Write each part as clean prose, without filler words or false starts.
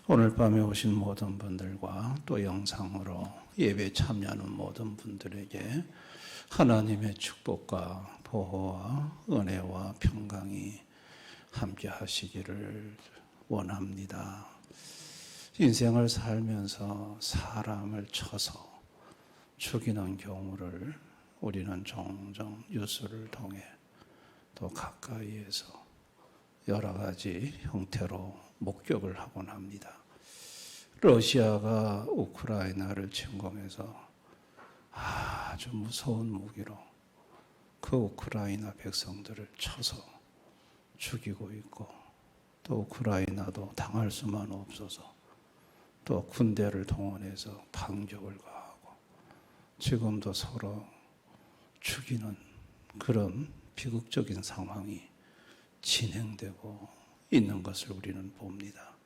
오늘 밤에 오신 모든 분들과 또 영상으로 예배 참여하는 모든 분들에게 하나님의 축복과 보호와 은혜와 평강이 함께 하시기를 원합니다. 인생을 살면서 사람을 쳐서 죽이는 경우를 우리는 종종 뉴스를 통해 또 가까이에서 여러 가지 형태로 목격을 하곤 합니다. 러시아가 우크라이나를 침공해서 아주 무서운 무기로 그 우크라이나 백성들을 쳐서 죽이고 있고, 또 우크라이나도 당할 수만 없어서 또 군대를 동원해서 반격을 가하고 지금도 서로 죽이는 그런 비극적인 상황이 진행되고 있는 것을 우리는 봅니다.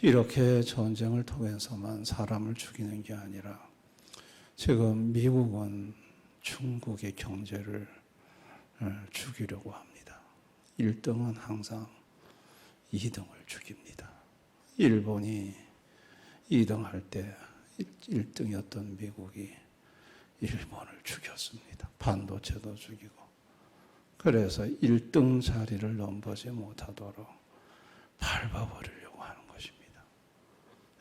이렇게 전쟁을 통해서만 사람을 죽이는 게 아니라 지금 미국은 중국의 경제를 죽이려고 합니다. 1등은 항상 2등을 죽입니다. 일본이 2등 할 때 1등이었던 미국이 일본을 죽였습니다. 반도체도 죽이고. 그래서 1등 자리를 넘보지 못하도록 밟아버리려고 하는 것입니다.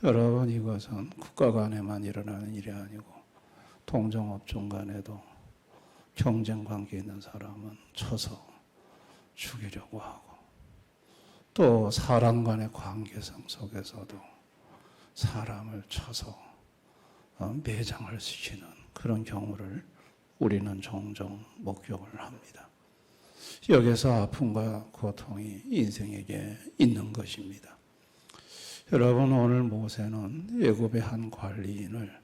여러분, 이것은 국가 간에만 일어나는 일이 아니고 동종업종 간에도 경쟁 관계에 있는 사람은 쳐서 죽이려고 하고, 또 사람 간의 관계성 속에서도 사람을 쳐서 매장을 시키는 그런 경우를 우리는 종종 목격을 합니다. 여기서 아픔과 고통이 인생에게 있는 것입니다. 여러분, 오늘 모세는 애굽의 한 관리인을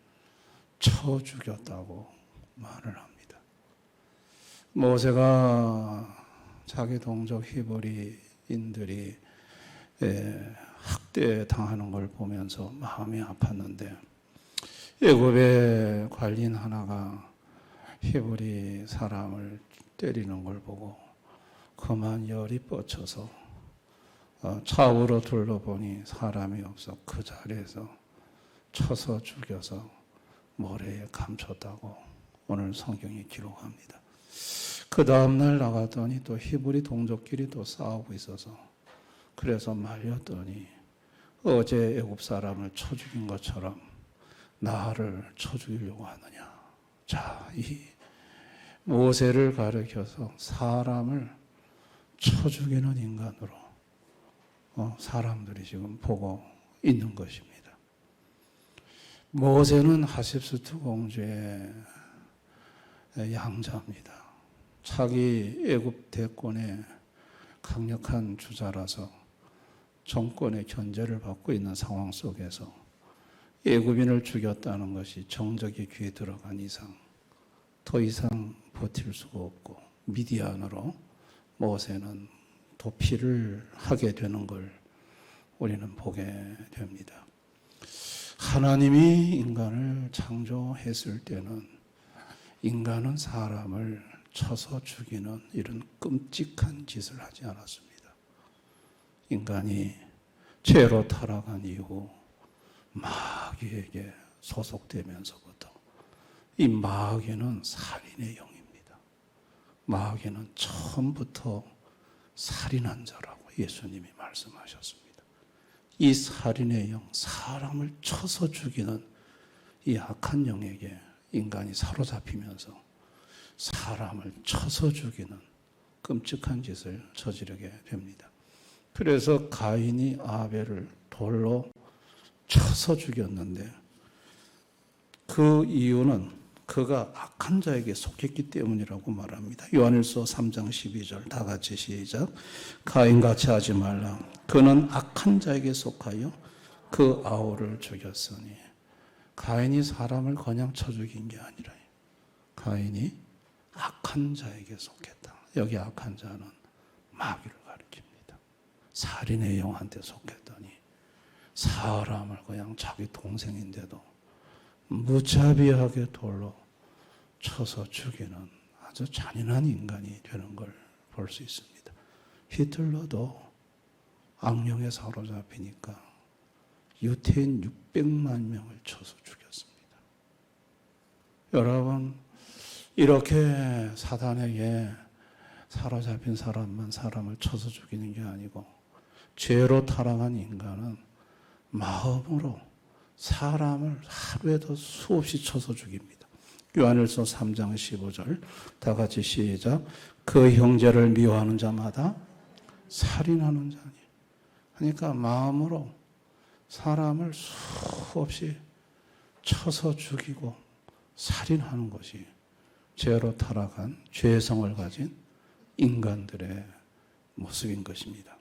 쳐 죽였다고 말을 합니다. 모세가 자기 동족 히브리인들이 학대당하는 걸 보면서 마음이 아팠는데, 애굽의 관리인 하나가 히브리 사람을 때리는 걸 보고 그만 열이 뻗쳐서 좌우로 둘러보니 사람이 없어 그 자리에서 쳐서 죽여서 모래에 감췄다고 오늘 성경이 기록합니다. 그 다음날 나갔더니 또 히브리 동족끼리 또 싸우고 있어서, 그래서 말렸더니 어제 애굽 사람을 쳐 죽인 것처럼 나를 쳐 죽이려고 하느냐. 자, 이 모세를 가리켜서 사람을 쳐 죽이는 인간으로 사람들이 지금 보고 있는 것입니다. 모세는 하십수트 공주의 양자입니다. 자기 애굽 대권의 강력한 주자라서 정권의 견제를 받고 있는 상황 속에서 애굽인을 죽였다는 것이 정적의 귀에 들어간 이상 더 이상 버틸 수가 없고, 미디안으로 모세는 도피를 하게 되는 걸 우리는 보게 됩니다. 하나님이 인간을 창조했을 때는 인간은 사람을 쳐서 죽이는 이런 끔찍한 짓을 하지 않았습니다. 인간이 죄로 타락한 이후 마귀에게 소속되면서부터 이 마귀는 살인의 영입니다. 마귀는 처음부터 살인한 자라고 예수님이 말씀하셨습니다. 이 살인의 영, 사람을 쳐서 죽이는 이 악한 영에게 인간이 사로잡히면서 사람을 쳐서 죽이는 끔찍한 짓을 저지르게 됩니다. 그래서 가인이 아벨을 돌로 쳐서 죽였는데, 그 이유는 그가 악한 자에게 속했기 때문이라고 말합니다. 요한일서 3장 12절 다 같이 시작. 가인같이 하지 말라. 그는 악한 자에게 속하여 그 아우를 죽였으니. 가인이 사람을 그냥 쳐 죽인 게 아니라 가인이 악한 자에게 속했다. 여기 악한 자는 마귀를 가리킵니다. 살인의 영한테 속했더니 사람을 그냥 자기 동생인데도 무자비하게 돌로 쳐서 죽이는 아주 잔인한 인간이 되는 걸 볼 수 있습니다. 히틀러도 악령에 사로잡히니까 유태인 600만 명을 쳐서 죽였습니다. 여러분, 이렇게 사단에게 사로잡힌 사람만 사람을 쳐서 죽이는 게 아니고 죄로 타락한 인간은 마음으로 사람을 하루에도 수없이 쳐서 죽입니다. 요한일서 3장 15절 다 같이 시작. 그 형제를 미워하는 자마다 살인하는 자니. 그러니까 마음으로 사람을 수없이 쳐서 죽이고 살인하는 것이 죄로 타락한 죄성을 가진 인간들의 모습인 것입니다.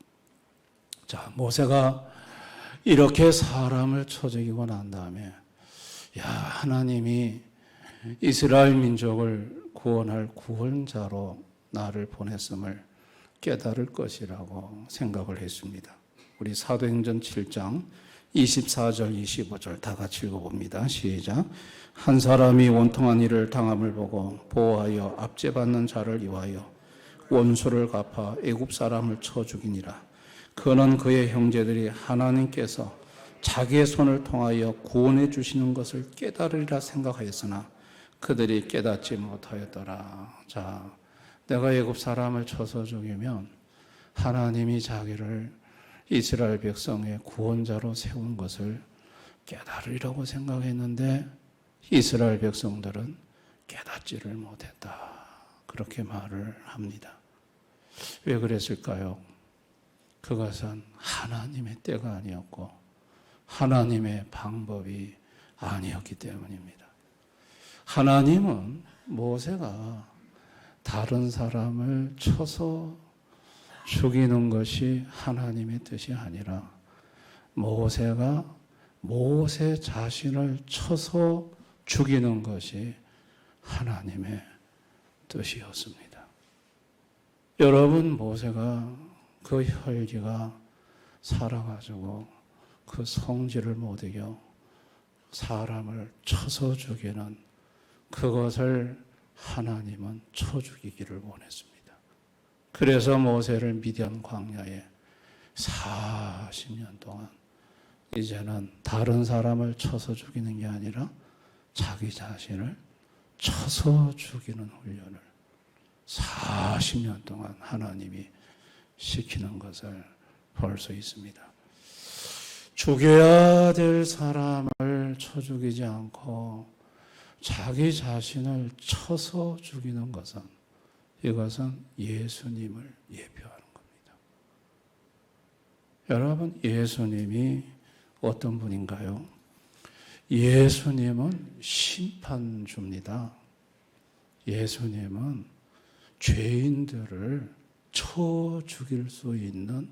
자, 모세가 이렇게 사람을 쳐 죽이고 난 다음에 하나님이 이스라엘 민족을 구원할 구원자로 나를 보냈음을 깨달을 것이라고 생각을 했습니다. 우리 사도행전 7장 24절 25절 다 같이 읽어봅니다. 시작. 한 사람이 원통한 일을 당함을 보고 보호하여 압제받는 자를 위하여 원수를 갚아 애굽 사람을 쳐 죽이니라. 그는 그의 형제들이 하나님께서 자기의 손을 통하여 구원해 주시는 것을 깨달으리라 생각하였으나 그들이 깨닫지 못하였더라. 자, 내가 애굽 사람을 쳐서 죽이면 하나님이 자기를 이스라엘 백성의 구원자로 세운 것을 깨달으리라고 생각했는데 이스라엘 백성들은 깨닫지를 못했다. 그렇게 말을 합니다. 왜 그랬을까요? 그것은 하나님의 때가 아니었고 하나님의 방법이 아니었기 때문입니다. 하나님은 모세가 다른 사람을 쳐서 죽이는 것이 하나님의 뜻이 아니라 모세가 모세 자신을 쳐서 죽이는 것이 하나님의 뜻이었습니다. 여러분, 모세가 그 혈기가 살아가지고 그 성질을 못 이겨 사람을 쳐서 죽이는 그것을 하나님은 쳐 죽이기를 원했습니다. 그래서 모세를 미디안 광야에 40년 동안 이제는 다른 사람을 쳐서 죽이는 게 아니라 자기 자신을 쳐서 죽이는 훈련을 40년 동안 하나님이 시키는 것을 볼 수 있습니다. 죽여야 될 사람을 쳐 죽이지 않고 자기 자신을 쳐서 죽이는 것은 이것은 예수님을 예표하는 겁니다. 여러분, 예수님이 어떤 분인가요? 예수님은 심판주입니다. 예수님은 죄인들을 쳐 죽일 수 있는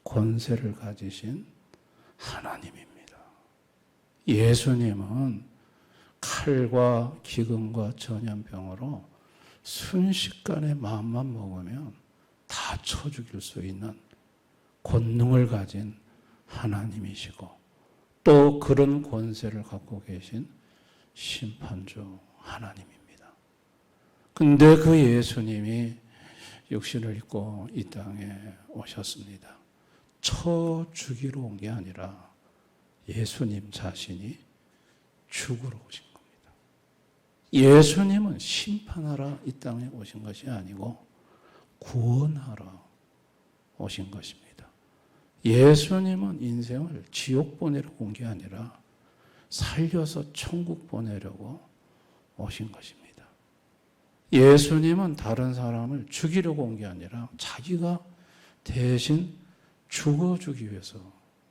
권세를 가지신 하나님입니다. 예수님은 칼과 기근과 전염병으로 순식간에 마음만 먹으면 다 쳐 죽일 수 있는 권능을 가진 하나님이시고 또 그런 권세를 갖고 계신 심판주 하나님입니다. 근데 그 예수님이 육신을 입고 이 땅에 오셨습니다. 쳐 죽이러 온 게 아니라 예수님 자신이 죽으러 오신 겁니다. 예수님은 심판하러 이 땅에 오신 것이 아니고 구원하러 오신 것입니다. 예수님은 인생을 지옥 보내려고 온 게 아니라 살려서 천국 보내려고 오신 것입니다. 예수님은 다른 사람을 죽이려고 온 게 아니라 자기가 대신 죽어주기 위해서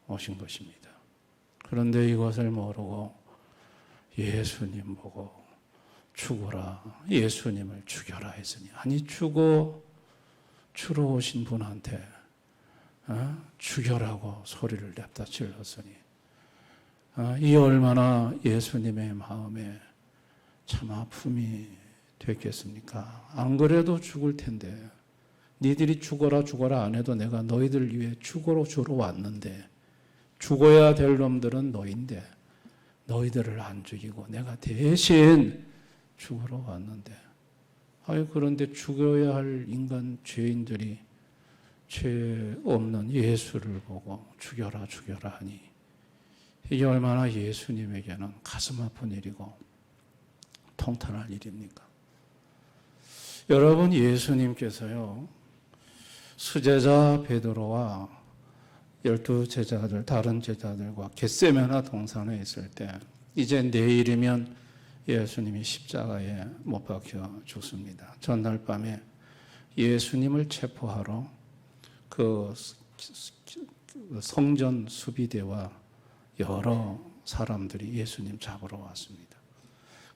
오신 것입니다. 그런데 이것을 모르고 예수님 보고 죽어라, 예수님을 죽여라 했으니 아니 주러 오신 분한테 죽여라고 소리를 냅다 질렀으니 이 얼마나 예수님의 마음에 참 아픔이 됐겠습니까? 안 그래도 죽을 텐데 니들이 죽어라 안 해도 내가 너희들 위해 죽으러 주러 왔는데 죽어야 될 놈들은 너인데 너희들을 안 죽이고 내가 대신 죽으러 왔는데, 그런데 죽어야 할 인간 죄인들이 죄 없는 예수를 보고 죽여라 죽여라 하니, 이게 얼마나 예수님에게는 가슴 아픈 일이고 통탄할 일입니까? 여러분, 예수님께서요, 수제자 베드로와 12제자들, 다른 제자들과 겟세마네 동산에 있을 때, 이제 내일이면 예수님이 십자가에 못 박혀 죽습니다. 전날 밤에 예수님을 체포하러 그 성전 수비대와 여러 사람들이 예수님 잡으러 왔습니다.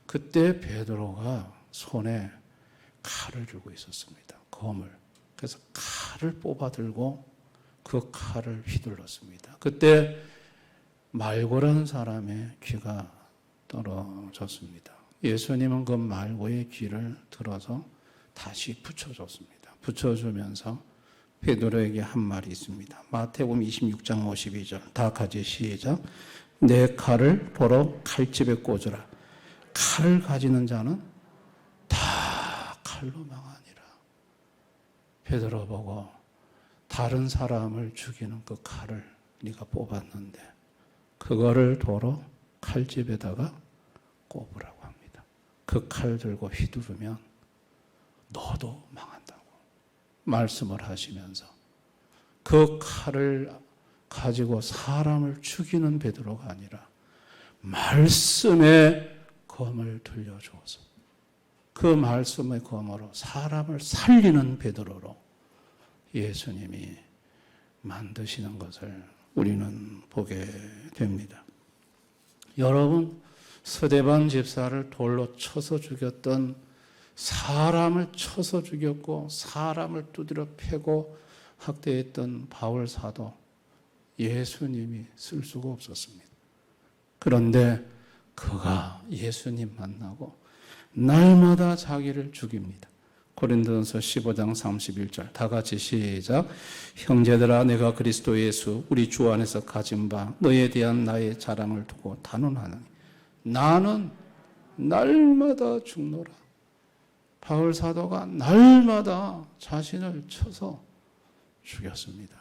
그때 베드로가 손에 칼을 들고 있었습니다. 검을. 그래서 칼을 뽑아 들고 그 칼을 휘둘렀습니다. 그때 말고라는 사람의 귀가 떨어졌습니다. 예수님은 그 말고의 귀를 들어서 다시 붙여줬습니다. 붙여주면서 베드로에게 한 말이 있습니다. 마태복음 26장 52절, 다 같이 시작. 내 칼을 보러 칼집에 꽂으라. 칼을 가지는 자는 다 칼로 망하니라. 베드로 보고 다른 사람을 죽이는 그 칼을 네가 뽑았는데 그거를 도로 칼집에다가 꼽으라고 합니다. 그 칼 들고 휘두르면 너도 망한다고 말씀을 하시면서 그 칼을 가지고 사람을 죽이는 베드로가 아니라 말씀의 검을 들려주어서 그 말씀의 검으로 사람을 살리는 베드로로 예수님이 만드시는 것을 우리는 보게 됩니다. 여러분, 스데반 집사를 돌로 쳐서 죽였던, 사람을 쳐서 죽였고 사람을 두드려 패고 학대했던 바울 사도, 예수님이 쓸 수가 없었습니다. 그런데 그가 예수님 만나고 날마다 자기를 죽입니다. 고린도전서 15장 31절, 다 같이 시작. 형제들아, 내가 그리스도 예수 우리 주 안에서 가진 바 너에 대한 나의 자랑을 두고 단언하노니 나는 날마다 죽노라. 바울 사도가 날마다 자신을 쳐서 죽였습니다.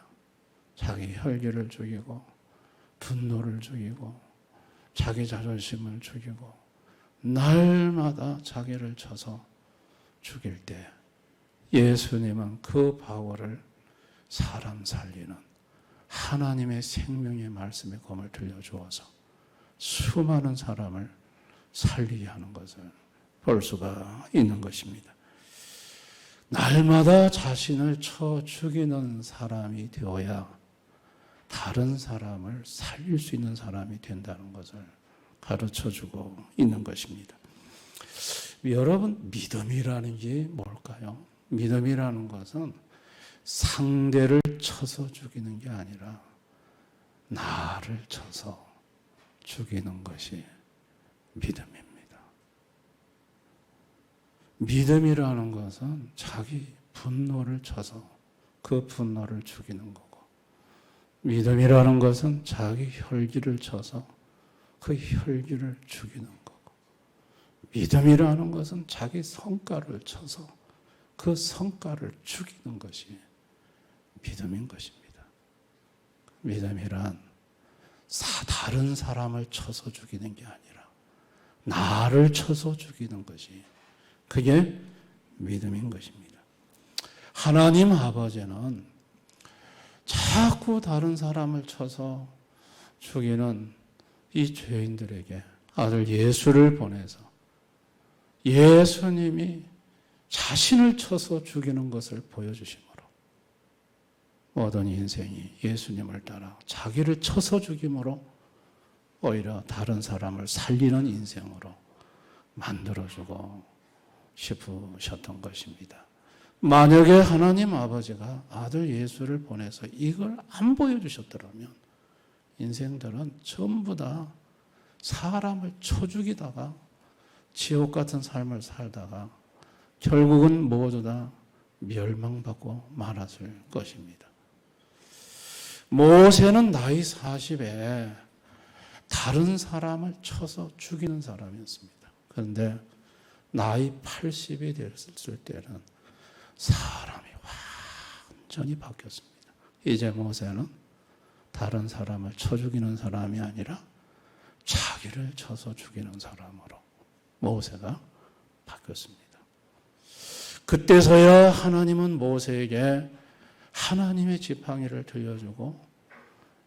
자기 혈기를 죽이고 분노를 죽이고 자기 자존심을 죽이고 날마다 자기를 쳐서 죽일 때 예수님은 그 바울을 사람 살리는 하나님의 생명의 말씀의 검을 들려주어서 수많은 사람을 살리게 하는 것을 볼 수가 있는 것입니다. 날마다 자신을 쳐 죽이는 사람이 되어야 다른 사람을 살릴 수 있는 사람이 된다는 것을 가르쳐주고 있는 것입니다. 여러분, 믿음이라는 게 뭘까요? 믿음이라는 것은 상대를 쳐서 죽이는 게 아니라 나를 쳐서 죽이는 것이 믿음입니다. 믿음이라는 것은 자기 분노를 쳐서 그 분노를 죽이는 거고, 믿음이라는 것은 자기 혈기를 쳐서 그 혈기를 죽이는 거고, 믿음이라는 것은 자기 성깔을 쳐서 그 성깔을 죽이는 것이 믿음인 것입니다. 믿음이란 다른 사람을 쳐서 죽이는 게 아니라 나를 쳐서 죽이는 것이, 그게 믿음인 것입니다. 하나님 아버지는 자꾸 다른 사람을 쳐서 죽이는 이 죄인들에게 아들 예수를 보내서 예수님이 자신을 쳐서 죽이는 것을 보여주심으로 모든 인생이 예수님을 따라 자기를 쳐서 죽임으로 오히려 다른 사람을 살리는 인생으로 만들어주고 싶으셨던 것입니다. 만약에 하나님 아버지가 아들 예수를 보내서 이걸 안 보여주셨더라면 인생들은 전부 다 사람을 쳐 죽이다가 지옥 같은 삶을 살다가 결국은 모두 다 멸망받고 말았을 것입니다. 모세는 나이 40에 다른 사람을 쳐서 죽이는 사람이었습니다. 그런데 나이 80이 됐을 때는 사람이 완전히 바뀌었습니다. 이제 모세는 다른 사람을 쳐 죽이는 사람이 아니라 자기를 쳐서 죽이는 사람으로 모세가 바뀌었습니다. 그때서야 하나님은 모세에게 하나님의 지팡이를 들려주고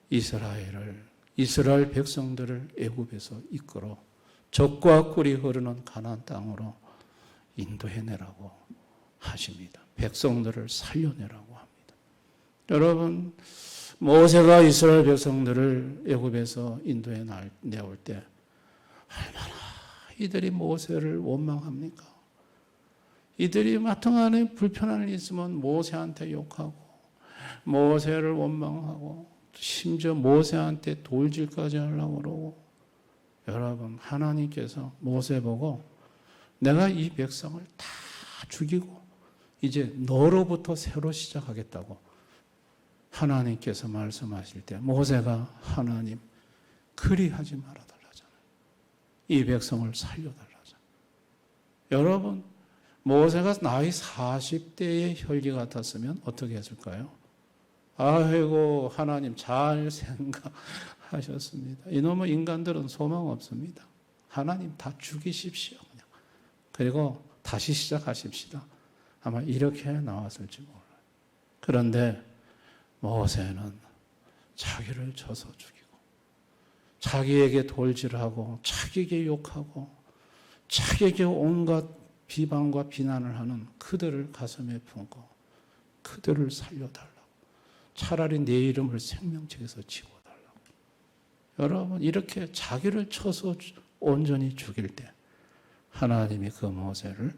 이스라엘 백성들을 애굽에서 이끌어 젖과 꿀이 흐르는 가나안 땅으로 인도해내라고 하십니다. 백성들을 살려내라고 합니다. 여러분, 모세가 이스라엘 백성들을 애굽에서 인도해 내올 때 얼마나 이들이 모세를 원망합니까? 이들이 마땅한 불편한 일 있으면 모세한테 욕하고 모세를 원망하고 심지어 모세한테 돌질까지 하려고 그러고, 여러분, 하나님께서 모세 보고 내가 이 백성을 다 죽이고 이제 너로부터 새로 시작하겠다고 하나님께서 말씀하실 때 모세가 하나님 그리하지 말아달라잖아요. 이 백성을 살려달라잖아요. 여러분, 모세가 나이 40대의 혈기 같았으면 어떻게 했을까요? 아이고, 하나님 잘 생각하셨습니다. 이놈의 인간들은 소망 없습니다. 하나님 다 죽이십시오. 그냥. 그리고 다시 시작하십시다. 아마 이렇게 나왔을지 몰라요. 그런데 모세는 자기를 쳐서 죽이고 자기에게 돌질하고 자기에게 욕하고 자기에게 온갖 비방과 비난을 하는 그들을 가슴에 품고 그들을 살려달라고, 차라리 내 이름을 생명책에서 지워달라고. 여러분, 이렇게 자기를 쳐서 온전히 죽일 때 하나님이 그 모세를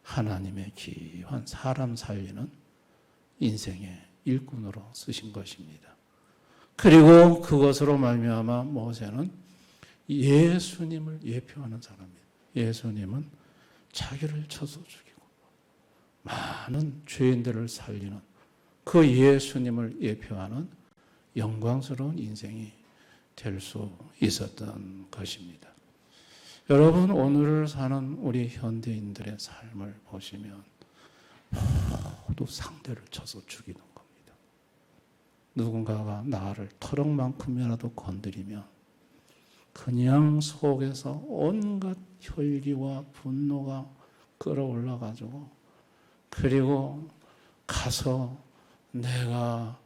하나님의 귀한 사람 살리는 인생의 일꾼으로 쓰신 것입니다. 그리고 그것으로 말미암아 모세는 예수님을 예표하는 사람입니다. 예수님은 자기를 쳐서 죽이고 많은 죄인들을 살리는 그 예수님을 예표하는 영광스러운 인생이 될 수 있었던 것입니다. 여러분, 오늘을 사는 우리 현대인들의 삶을 보시면 모두 상대를 쳐서 죽이는 겁니다. 누군가가 나를 털럭만큼이라도 건드리면 그냥 속에서 온갖 혈기와 분노가 끌어올라가지고 그리고 가서 내가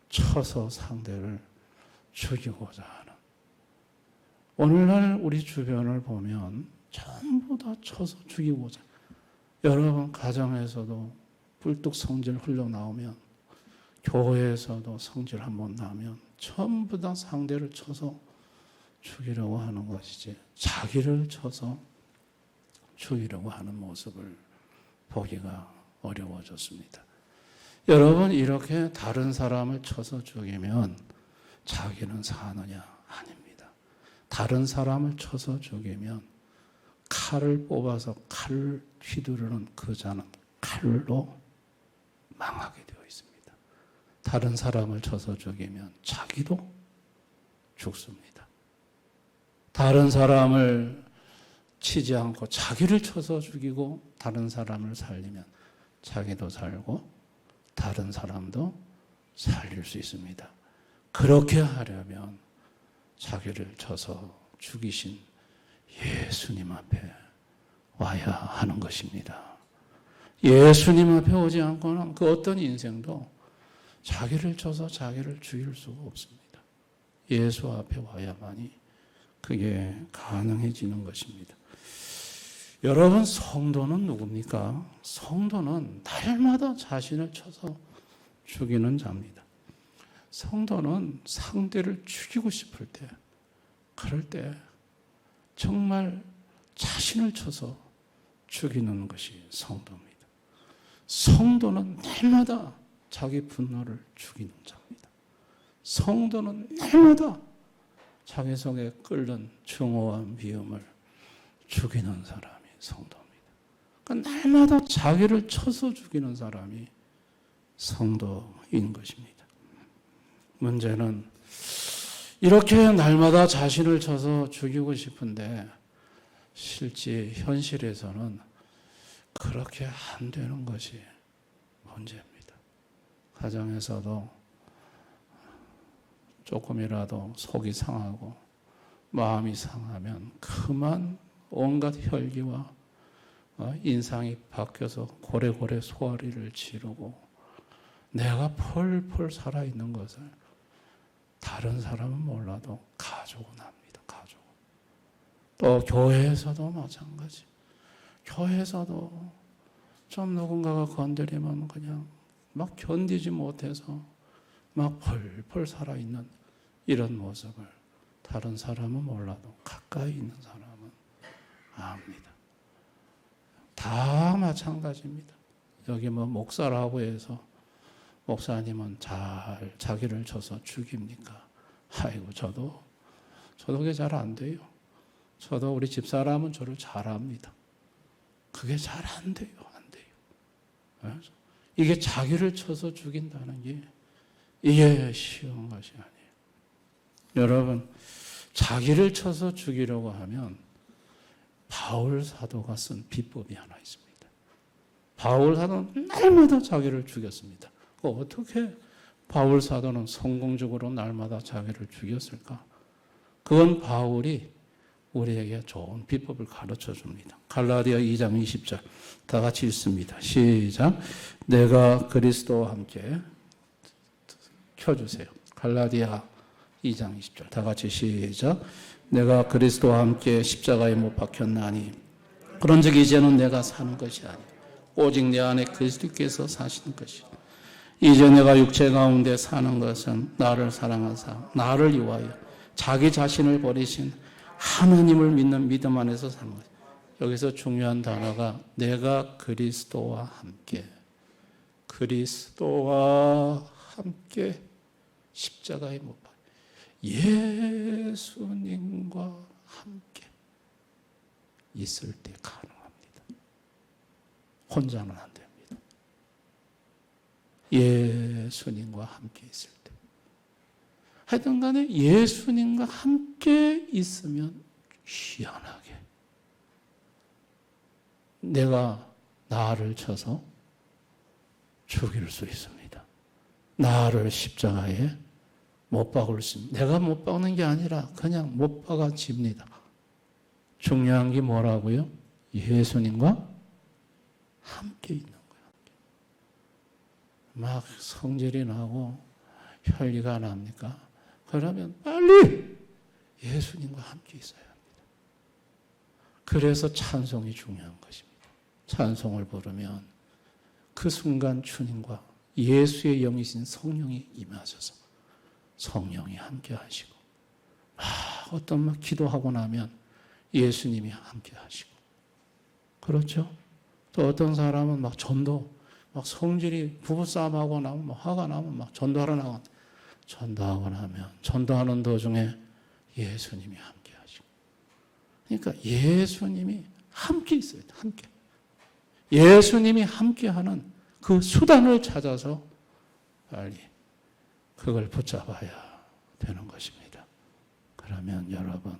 쳐서 상대를 죽이고자 하는, 오늘날 우리 주변을 보면 전부 다 쳐서 죽이고자, 여러분 가정에서도 뿔뚝 성질 흘러나오면 교회에서도 성질 한번 나면 전부 다 상대를 쳐서 죽이려고 하는 것이지 자기를 쳐서 죽이려고 하는 모습을 보기가 어려워졌습니다. 여러분, 이렇게 다른 사람을 쳐서 죽이면 자기는 사느냐? 아닙니다. 다른 사람을 쳐서 죽이면 칼을 뽑아서 칼을 휘두르는 그 자는 칼로 망하게 되어 있습니다. 다른 사람을 쳐서 죽이면 자기도 죽습니다. 다른 사람을 치지 않고 자기를 쳐서 죽이고 다른 사람을 살리면 자기도 살고 다른 사람도 살릴 수 있습니다. 그렇게 하려면 자기를 쳐서 죽이신 예수님 앞에 와야 하는 것입니다. 예수님 앞에 오지 않고는 그 어떤 인생도 자기를 쳐서 자기를 죽일 수가 없습니다. 예수 앞에 와야만이 그게 가능해지는 것입니다. 여러분, 성도는 누굽니까? 성도는 날마다 자신을 쳐서 죽이는 자입니다. 성도는 상대를 죽이고 싶을 때, 그럴 때 정말 자신을 쳐서 죽이는 것이 성도입니다. 성도는 날마다 자기 분노를 죽이는 자입니다. 성도는 날마다 자기 속에 끓는 증오와 미움을 죽이는 사람이 성도입니다. 그러니까 날마다 자기를 쳐서 죽이는 사람이 성도인 것입니다. 문제는 이렇게 날마다 자신을 쳐서 죽이고 싶은데 실제 현실에서는 그렇게 안 되는 것이 문제입니다. 가정에서도 조금이라도 속이 상하고 마음이 상하면 그만 온갖 혈기와 인상이 바뀌어서 고래고래 소화리를 지르고 내가 펄펄 살아있는 것을 다른 사람은 몰라도 가족은 압니다. 가족은. 또 교회에서도 마찬가지. 교회에서도 좀 누군가가 건드리면 그냥 막 견디지 못해서 막 펄펄 살아있는 이런 모습을 다른 사람은 몰라도 가까이 있는 사람은 압니다. 다 마찬가지입니다. 여기 뭐 목사라고 해서 목사님은 잘 자기를 쳐서 죽입니까? 아이고 저도 그게 잘 안 돼요. 저도 우리 집사람은 저를 잘 압니다. 그게 잘 안 돼요. 안 돼요. 이게 자기를 쳐서 죽인다는 게 이게 쉬운 것이 아니에요. 여러분, 자기를 쳐서 죽이려고 하면 바울 사도가 쓴 비법이 하나 있습니다. 바울 사도는 날마다 자기를 죽였습니다. 어떻게 바울 사도는 성공적으로 날마다 자기를 죽였을까? 그건 바울이 우리에게 좋은 비법을 가르쳐 줍니다. 갈라디아 2장 20절 다 같이 읽습니다. 시작. 내가 그리스도와 함께 켜주세요. 갈라디아 2장 20절 다 같이 시작. 내가 그리스도와 함께 십자가에 못 박혔나니 그런즉 이제는 내가 사는 것이 아니요 오직 내 안에 그리스도께서 사시는 것이요 이제 내가 육체 가운데 사는 것은 나를 사랑하사 나를 위하여 자기 자신을 버리신 하나님을 믿는 믿음 안에서 사는 것. 여기서 중요한 단어가 내가 그리스도와 함께 십자가에 못 박혀 예수님과 함께 있을 때 가능합니다. 혼자는 안 됩니다. 예수님과 함께 있을 때. 하여튼 간에 예수님과 함께 있으면 희한하게 내가 나를 쳐서 죽일 수 있습니다. 나를 십자가에 못 박을 수 있습니다. 내가 못 박는 게 아니라 그냥 못 박아집니다. 중요한 게 뭐라고요? 예수님과 함께 있는 거예요. 막 성질이 나고 혈기가 납니까? 그러면 빨리 예수님과 함께 있어야 합니다. 그래서 찬송이 중요한 것입니다. 찬송을 부르면 그 순간 주님과 예수의 영이신 성령이 임하셔서 성령이 함께 하시고 어떤 막 기도하고 나면 예수님이 함께 하시고 그렇죠? 또 어떤 사람은 막 전도 막 성질이 부부싸움하고 나면 막 화가 나면 막 전도하러 나가 전도하고 나면 전도하는 도중에 예수님이 함께 하시고 그러니까 예수님이 함께 있어야 돼. 함께. 예수님이 함께하는 그 수단을 찾아서 빨리 그걸 붙잡아야 되는 것입니다. 그러면 여러분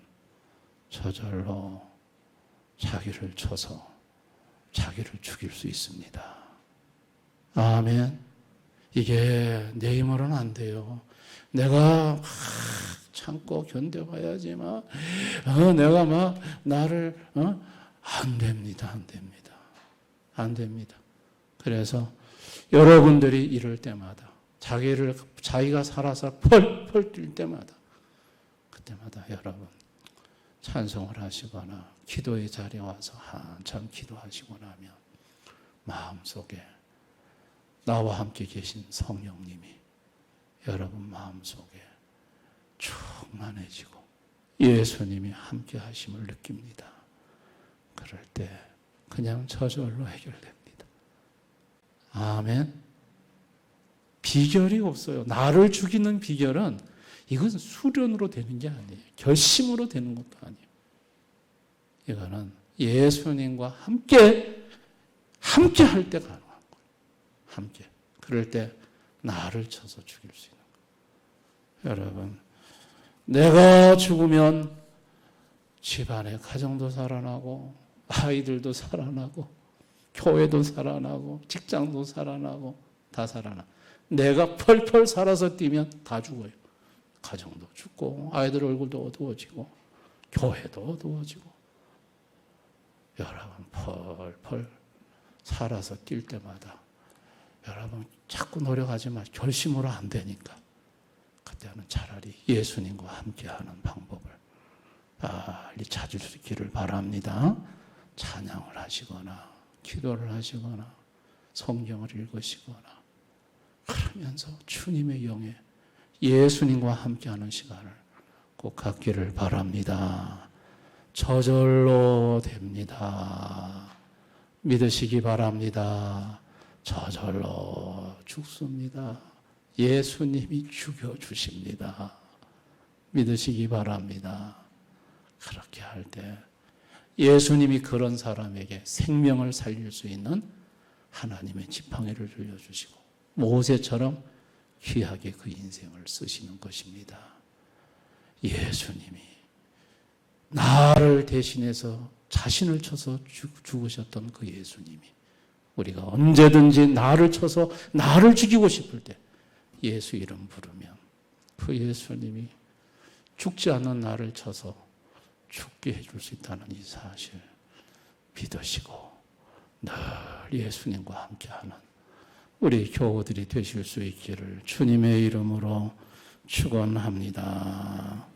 저절로 자기를 쳐서 자기를 죽일 수 있습니다. 아멘. 이게 내 힘으로는 안 돼요. 내가 막 참고 견뎌봐야지만 내가 막 나를 안 됩니다. 안 됩니다. 안 됩니다. 그래서 여러분들이 이럴 때마다 자기가 살아서 펄펄 뛸 때마다 그때마다 여러분 찬송을 하시거나 기도의 자리에 와서 한참 기도하시고 나면 마음속에 나와 함께 계신 성령님이 여러분 마음속에 충만해지고 예수님이 함께 하심을 느낍니다. 그럴 때 그냥 저절로 해결됩니다. 아멘. 비결이 없어요. 나를 죽이는 비결은 이건 수련으로 되는 게 아니에요. 결심으로 되는 것도 아니에요. 이거는 예수님과 함께 할 때 가능한 거예요. 함께. 그럴 때 나를 쳐서 죽일 수 있는 거예요. 여러분, 내가 죽으면 집안의 가정도 살아나고 아이들도 살아나고 교회도 살아나고 직장도 살아나고 다 살아나. 내가 펄펄 살아서 뛰면 다 죽어요. 가정도 죽고 아이들 얼굴도 어두워지고 교회도 어두워지고. 여러분 펄펄 살아서 뛸 때마다 여러분 자꾸 노력하지 마. 결심으로 안 되니까 그때는 차라리 예수님과 함께하는 방법을 빨리 찾으시기를 바랍니다. 찬양을 하시거나 기도를 하시거나 성경을 읽으시거나 그러면서 주님의 영에 예수님과 함께하는 시간을 꼭 갖기를 바랍니다. 저절로 됩니다. 믿으시기 바랍니다. 저절로 죽습니다. 예수님이 죽여주십니다. 믿으시기 바랍니다. 그렇게 할 때 예수님이 그런 사람에게 생명을 살릴 수 있는 하나님의 지팡이를 들려주시고 모세처럼 귀하게 그 인생을 쓰시는 것입니다. 예수님이 나를 대신해서 자신을 쳐서 죽으셨던 그 예수님이 우리가 언제든지 나를 쳐서 나를 죽이고 싶을 때 예수 이름 부르면 그 예수님이 죽지 않는 나를 쳐서 죽게 해줄 수 있다는 이 사실 믿으시고 늘 예수님과 함께하는 우리 교우들이 되실 수 있기를 주님의 이름으로 축원합니다.